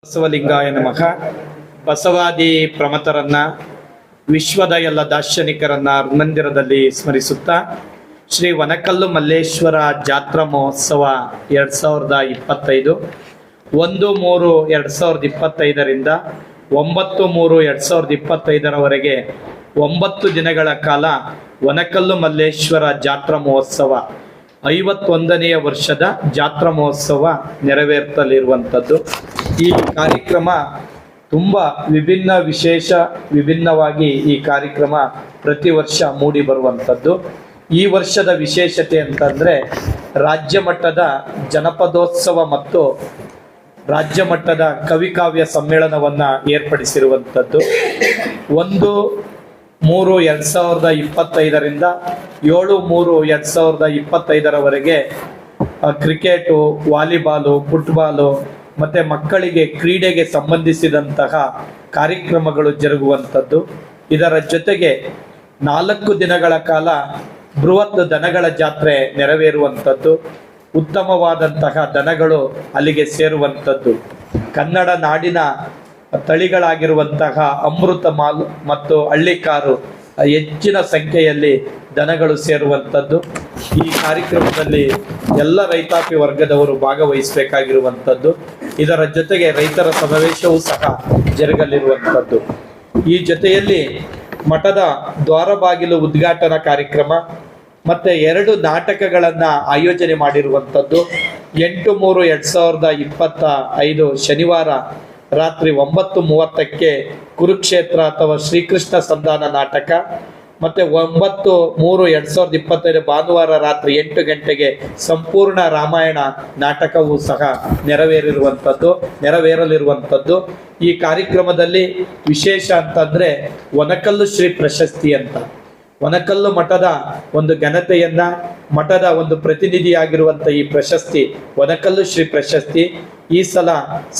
ಬಸವಲಿಂಗಾಯ ನಮಃ. ಬಸವಾದಿ ಪ್ರಮಥರನ್ನ, ವಿಶ್ವದ ಎಲ್ಲ ದಾರ್ಶನಿಕರನ್ನ ಮಂದಿರದಲ್ಲಿ ಸ್ಮರಿಸುತ್ತಾ ಶ್ರೀ ವನಕಲ್ಲು ಮಲ್ಲೇಶ್ವರ ಜಾತ್ರಾ ಮಹೋತ್ಸವ 2025 1-3-2025ರಿಂದ 9-3-2025ರವರೆಗೆ 9 ದಿನಗಳ ಕಾಲ ವನಕಲ್ಲು ಮಲ್ಲೇಶ್ವರ ಜಾತ್ರಾ ಮಹೋತ್ಸವ 51ನೇ ವರ್ಷದ ಜಾತ್ರಾ ಮಹೋತ್ಸವ ನೆರವೇರ್ತಲಿರುವಂಥದ್ದು. ಈ ಕಾರ್ಯಕ್ರಮ ತುಂಬ ವಿಭಿನ್ನವಾಗಿ ಈ ಕಾರ್ಯಕ್ರಮ ಪ್ರತಿ ವರ್ಷ ಮೂಡಿ ಬರುವಂಥದ್ದು. ಈ ವರ್ಷದ ವಿಶೇಷತೆ ಅಂತಂದರೆ ರಾಜ್ಯ ಮಟ್ಟದ ಜನಪದೋತ್ಸವ ಮತ್ತು ರಾಜ್ಯ ಮಟ್ಟದ ಕವಿಕಾವ್ಯ ಸಮ್ಮೇಳನವನ್ನು ಏರ್ಪಡಿಸಿರುವಂಥದ್ದು. 1-3-2025ರಿಂದ 7-3-2025ರವರೆಗೆ ಕ್ರಿಕೆಟು, ವಾಲಿಬಾಲು, ಫುಟ್ಬಾಲು ಮತ್ತು ಮಕ್ಕಳಿಗೆ ಕ್ರೀಡೆಗೆ ಸಂಬಂಧಿಸಿದಂತಹ ಕಾರ್ಯಕ್ರಮಗಳು ಜರುಗುವಂಥದ್ದು. ಇದರ ಜೊತೆಗೆ 4 ದಿನಗಳ ಕಾಲ ಬೃಹತ್ ದನಗಳ ಜಾತ್ರೆ ನೆರವೇರುವಂಥದ್ದು. ಉತ್ತಮವಾದಂತಹ ದನಗಳು ಅಲ್ಲಿಗೆ ಸೇರುವಂಥದ್ದು. ಕನ್ನಡ ನಾಡಿನ ತಳಿಗಳಾಗಿರುವಂತಹ ಅಮೃತ ಮಾಲ್ ಮತ್ತು ಹಳ್ಳಿಕಾರು ಹೆಚ್ಚಿನ ಸಂಖ್ಯೆಯಲ್ಲಿ ದನಗಳು ಸೇರುವಂಥದ್ದು. ಈ ಕಾರ್ಯಕ್ರಮದಲ್ಲಿ ಎಲ್ಲ ರೈತಾಪಿ ವರ್ಗದವರು ಭಾಗವಹಿಸಬೇಕಾಗಿರುವಂಥದ್ದು. ಇದರ ಜೊತೆಗೆ ರೈತರ ಸಮಾವೇಶವೂ ಸಹ ಜರುಗಲಿರುವಂಥದ್ದು. ಈ ಜೊತೆಯಲ್ಲಿ ಮಠದ ದ್ವಾರ ಬಾಗಿಲು ಉದ್ಘಾಟನಾ ಕಾರ್ಯಕ್ರಮ ಮತ್ತು 2 ನಾಟಕಗಳನ್ನು ಆಯೋಜನೆ ಮಾಡಿರುವಂಥದ್ದು. 8-3-2025 ಶನಿವಾರ ರಾತ್ರಿ 9:30ಕ್ಕೆ ಕುರುಕ್ಷೇತ್ರ ಅಥವಾ ಶ್ರೀಕೃಷ್ಣ ಸಂಧಾನ ನಾಟಕ, ಮತ್ತು 9-3-2025 ಭಾನುವಾರ ರಾತ್ರಿ 8 ಗಂಟೆಗೆ ಸಂಪೂರ್ಣ ರಾಮಾಯಣ ನಾಟಕವೂ ಸಹ ನೆರವೇರಲಿರುವಂಥದ್ದು. ಈ ಕಾರ್ಯಕ್ರಮದಲ್ಲಿ ವಿಶೇಷ ಅಂತಂದರೆ ವನಕಲ್ಲು ಶ್ರೀ ಪ್ರಶಸ್ತಿ ಅಂತ, ವನಕಲ್ಲು ಮಠದ ಒಂದು ಘನತೆಯನ್ನ, ಮಠದ ಒಂದು ಪ್ರತಿನಿಧಿಯಾಗಿರುವಂಥ ಈ ಪ್ರಶಸ್ತಿ ವನಕಲ್ಲು ಶ್ರೀ ಪ್ರಶಸ್ತಿ ಈ ಸಲ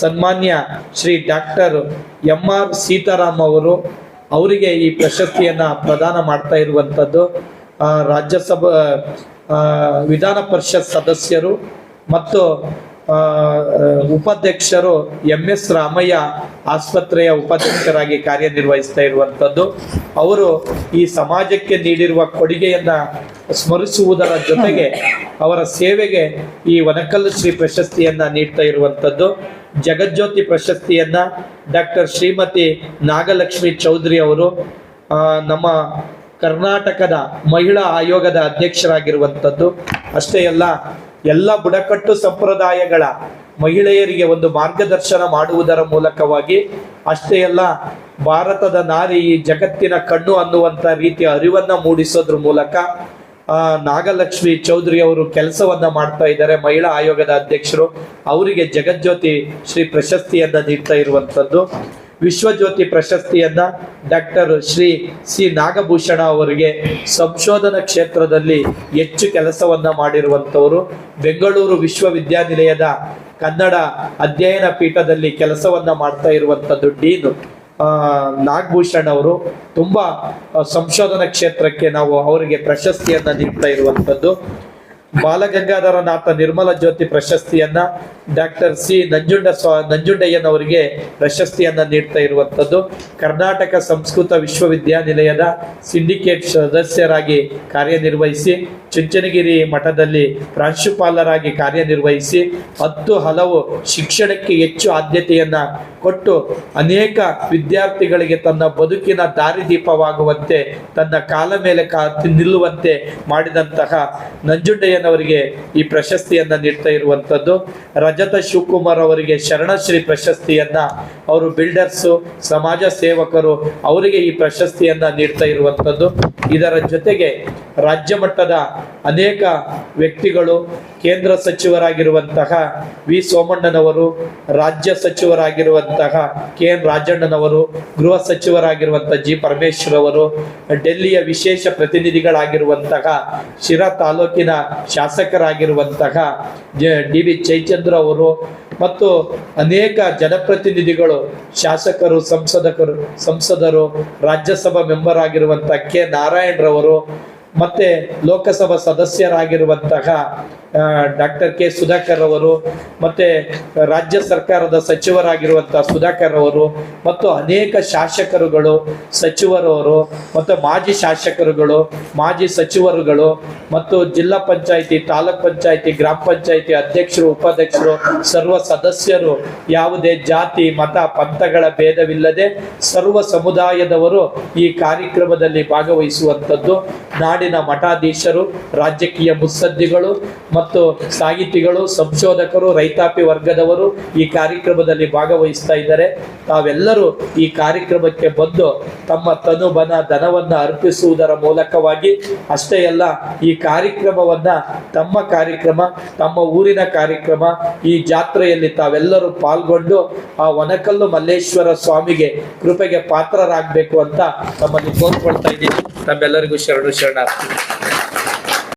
ಸನ್ಮಾನ್ಯ ಶ್ರೀ ಡಾಕ್ಟರ್ MR ಸೀತಾರಾಮ್ ಅವರಿಗೆ ಈ ಪ್ರಶಸ್ತಿಯನ್ನು ಪ್ರದಾನ ಮಾಡ್ತಾ ಇರುವಂಥದ್ದು. ರಾಜ್ಯಸಭಾ ವಿಧಾನ ಪರಿಷತ್ ಸದಸ್ಯರು ಮತ್ತು ಉಪಾಧ್ಯಕ್ಷರು MS ರಾಮಯ್ಯ ಆಸ್ಪತ್ರೆಯ ಉಪಾಧ್ಯಕ್ಷರಾಗಿ ಕಾರ್ಯನಿರ್ವಹಿಸ್ತಾ ಇರುವಂಥದ್ದು. ಅವರು ಈ ಸಮಾಜಕ್ಕೆ ನೀಡಿರುವ ಕೊಡುಗೆಯನ್ನು ಸ್ಮರಿಸುವುದರ ಜೊತೆಗೆ ಅವರ ಸೇವೆಗೆ ಈ ವನಕಲ್ಲು ಶ್ರೀ ಪ್ರಶಸ್ತಿಯನ್ನು ನೀಡ್ತಾ ಇರುವಂಥದ್ದು. ಜಗಜ್ಯೋತಿ ಪ್ರಶಸ್ತಿಯನ್ನು ಡಾಕ್ಟರ್ ಶ್ರೀಮತಿ ನಾಗಲಕ್ಷ್ಮಿ ಚೌಧರಿ ಅವರು ನಮ್ಮ ಕರ್ನಾಟಕದ ಮಹಿಳಾ ಆಯೋಗದ ಅಧ್ಯಕ್ಷರಾಗಿರುವಂಥದ್ದು. ಅಷ್ಟೇ ಅಲ್ಲ, ಎಲ್ಲ ಬುಡಕಟ್ಟು ಸಂಪ್ರದಾಯಗಳ ಮಹಿಳೆಯರಿಗೆ ಒಂದು ಮಾರ್ಗದರ್ಶನ ಮಾಡುವುದರ ಮೂಲಕವಾಗಿ, ಅಷ್ಟೇ ಅಲ್ಲ ಭಾರತದ ನಾರಿ ಈ ಜಗತ್ತಿನ ಕಣ್ಣು ಅನ್ನುವಂಥ ರೀತಿಯ ಅರಿವನ್ನು ಮೂಡಿಸೋದ್ರ ಮೂಲಕ ನಾಗಲಕ್ಷ್ಮಿ ಚೌಧರಿ ಅವರು ಕೆಲಸವನ್ನ ಮಾಡ್ತಾ ಇದ್ದಾರೆ. ಮಹಿಳಾ ಆಯೋಗದ ಅಧ್ಯಕ್ಷರು ಅವರಿಗೆ ಜಗಜ್ಯೋತಿ ಶ್ರೀ ಪ್ರಶಸ್ತಿಯನ್ನ ನೀಡ್ತಾ ಇರುವಂಥದ್ದು. ವಿಶ್ವಜ್ಯೋತಿ ಪ್ರಶಸ್ತಿಯನ್ನ ಡಾಕ್ಟರ್ ಶ್ರೀ ಸಿ ನಾಗಭೂಷಣ ಅವರಿಗೆ ಸಂಶೋಧನಾ ಕ್ಷೇತ್ರದಲ್ಲಿ ಹೆಚ್ಚು ಕೆಲಸವನ್ನ ಮಾಡಿರುವಂಥವರು. ಬೆಂಗಳೂರು ವಿಶ್ವವಿದ್ಯಾನಿಲಯದ ಕನ್ನಡ ಅಧ್ಯಯನ ಪೀಠದಲ್ಲಿ ಕೆಲಸವನ್ನ ಮಾಡ್ತಾ ಇರುವಂಥದ್ದು ಡೀನ್ ನಾಗಭೂಷಣ್ ಅವರು. ತುಂಬ ಸಂಶೋಧನಾ ಕ್ಷೇತ್ರಕ್ಕೆ ನಾವು ಅವರಿಗೆ ಪ್ರಶಸ್ತಿಯನ್ನ ನೀಡ್ತಾ ಇರುವಂಥದ್ದು. ಬಾಲಗಂಗಾಧರನಾಥ ನಿರ್ಮಲ ಜ್ಯೋತಿ ಪ್ರಶಸ್ತಿಯನ್ನ ಡಾಕ್ಟರ್ ಸಿ ನಂಜುಂಡಯ್ಯನವರಿಗೆ ಪ್ರಶಸ್ತಿಯನ್ನ ನೀಡ್ತಾ ಇರುವಂಥದ್ದು. ಕರ್ನಾಟಕ ಸಂಸ್ಕೃತ ವಿಶ್ವವಿದ್ಯಾನಿಲಯದ ಸಿಂಡಿಕೇಟ್ ಸದಸ್ಯರಾಗಿ ಕಾರ್ಯನಿರ್ವಹಿಸಿ, ಚುಂಚನಗಿರಿ ಮಠದಲ್ಲಿ ಪ್ರಾಂಶುಪಾಲರಾಗಿ ಕಾರ್ಯನಿರ್ವಹಿಸಿ 10 ಹಲವು ಶಿಕ್ಷಣಕ್ಕೆ ಹೆಚ್ಚು ಆದ್ಯತೆಯನ್ನ ಕೊಟ್ಟು ಅನೇಕ ವಿದ್ಯಾರ್ಥಿಗಳಿಗೆ ತನ್ನ ಬದುಕಿನ ದಾರಿದೀಪವಾಗುವಂತೆ, ತನ್ನ ಕಾಲ ಮೇಲೆ ನಿಲ್ಲುವಂತೆ ಮಾಡಿದಂತಹ ನಂಜುಂಡಯ್ಯನವರಿಗೆ ಈ ಪ್ರಶಸ್ತಿಯನ್ನ ನೀಡ್ತಾ ಇರುವಂಥದ್ದು. ರಜತ ಶಿವಕುಮಾರ್ ಅವರಿಗೆ ಶರಣಶ್ರೀ ಪ್ರಶಸ್ತಿಯನ್ನ, ಅವರು ಬಿಲ್ಡರ್ಸು, ಸಮಾಜ ಸೇವಕರು, ಅವರಿಗೆ ಈ ಪ್ರಶಸ್ತಿಯನ್ನ ನೀಡ್ತಾ ಇರುವಂಥದ್ದು. ಇದರ ಜೊತೆಗೆ ರಾಜ್ಯ ಮಟ್ಟದ ಅನೇಕ ವ್ಯಕ್ತಿಗಳು, ಕೇಂದ್ರ ಸಚಿವರಾಗಿರುವಂತಹ ವಿ ಸೋಮಣ್ಣನವರು, ರಾಜ್ಯ ಸಚಿವರಾಗಿರುವಂತಹ KN ರಾಜಣ್ಣನವರು, ಗೃಹ ಸಚಿವರಾಗಿರುವಂತಹ G ಪರಮೇಶ್ವರ್ ಅವರು, ಡೆಲ್ಲಿಯ ವಿಶೇಷ ಪ್ರತಿನಿಧಿಗಳಾಗಿರುವಂತಹ ಶಿರಾ ತಾಲೂಕಿನ ಶಾಸಕರಾಗಿರುವಂತಹ DV ಜಯಚಂದ್ರ ಅವರು ಮತ್ತು ಅನೇಕ ಜನಪ್ರತಿನಿಧಿಗಳು, ಶಾಸಕರು, ಸಂಸದರು, ರಾಜ್ಯಸಭಾ ಮೆಂಬರ್ ಆಗಿರುವಂತಹ K ನಾರಾಯಣರವರು, ಮತ್ತೆ ಲೋಕಸಭಾ ಸದಸ್ಯರಾಗಿರುವಂತಹ ಡಾಕ್ಟರ್ ಕೆ ಸುಧಾಕರ್ ಅವರು, ಮತ್ತೆ ರಾಜ್ಯ ಸರ್ಕಾರದ ಸಚಿವರಾಗಿರುವಂತಹ ಸುಧಾಕರ್ ಅವರು, ಮತ್ತು ಅನೇಕ ಶಾಸಕರುಗಳು, ಸಚಿವರವರು, ಮತ್ತು ಮಾಜಿ ಶಾಸಕರುಗಳು, ಮಾಜಿ ಸಚಿವರುಗಳು, ಮತ್ತು ಜಿಲ್ಲಾ ಪಂಚಾಯಿತಿ, ತಾಲೂಕ್ ಪಂಚಾಯಿತಿ, ಗ್ರಾಮ ಪಂಚಾಯಿತಿ ಅಧ್ಯಕ್ಷರು, ಉಪಾಧ್ಯಕ್ಷರು, ಸರ್ವ ಸದಸ್ಯರು, ಯಾವುದೇ ಜಾತಿ ಮತ ಪಂಥಗಳ ಭೇದವಿಲ್ಲದೆ ಸರ್ವ ಸಮುದಾಯದವರು ಈ ಕಾರ್ಯಕ್ರಮದಲ್ಲಿ ಭಾಗವಹಿಸುವಂಥದ್ದು. ನಾಡಿನ ಮಠಾಧೀಶರು, ರಾಜಕೀಯ ಮುತ್ಸದ್ದಿಗಳು ಮತ್ತು ಸಾಹಿತಿಗಳು, ಸಂಶೋಧಕರು, ರೈತಾಪಿ ವರ್ಗದವರು ಈ ಕಾರ್ಯಕ್ರಮದಲ್ಲಿ ಭಾಗವಹಿಸ್ತಾ ಇದ್ದಾರೆ. ತಾವೆಲ್ಲರೂ ಈ ಕಾರ್ಯಕ್ರಮಕ್ಕೆ ಬಂದು ತಮ್ಮ ತನು ಬನ ಧನವನ್ನ ಅರ್ಪಿಸುವುದರ ಮೂಲಕವಾಗಿ ಅಷ್ಟೇ ಅಲ್ಲ, ಈ ಕಾರ್ಯಕ್ರಮವನ್ನ ತಮ್ಮ ಕಾರ್ಯಕ್ರಮ, ತಮ್ಮ ಊರಿನ ಕಾರ್ಯಕ್ರಮ, ಈ ಜಾತ್ರೆಯಲ್ಲಿ ತಾವೆಲ್ಲರೂ ಪಾಲ್ಗೊಂಡು ಆ ಒನಕಲ್ಲು ಮಲ್ಲೇಶ್ವರ ಸ್ವಾಮಿಗೆ ಕೃಪೆಗೆ ಪಾತ್ರರಾಗಬೇಕು ಅಂತ ತಮ್ಮಲ್ಲಿ ಕೋರ್ಕೊಳ್ತಾ ಇದ್ದೀನಿ. ತಮ್ಮೆಲ್ಲರಿಗೂ ಶರಣಾರ್ಥಿ.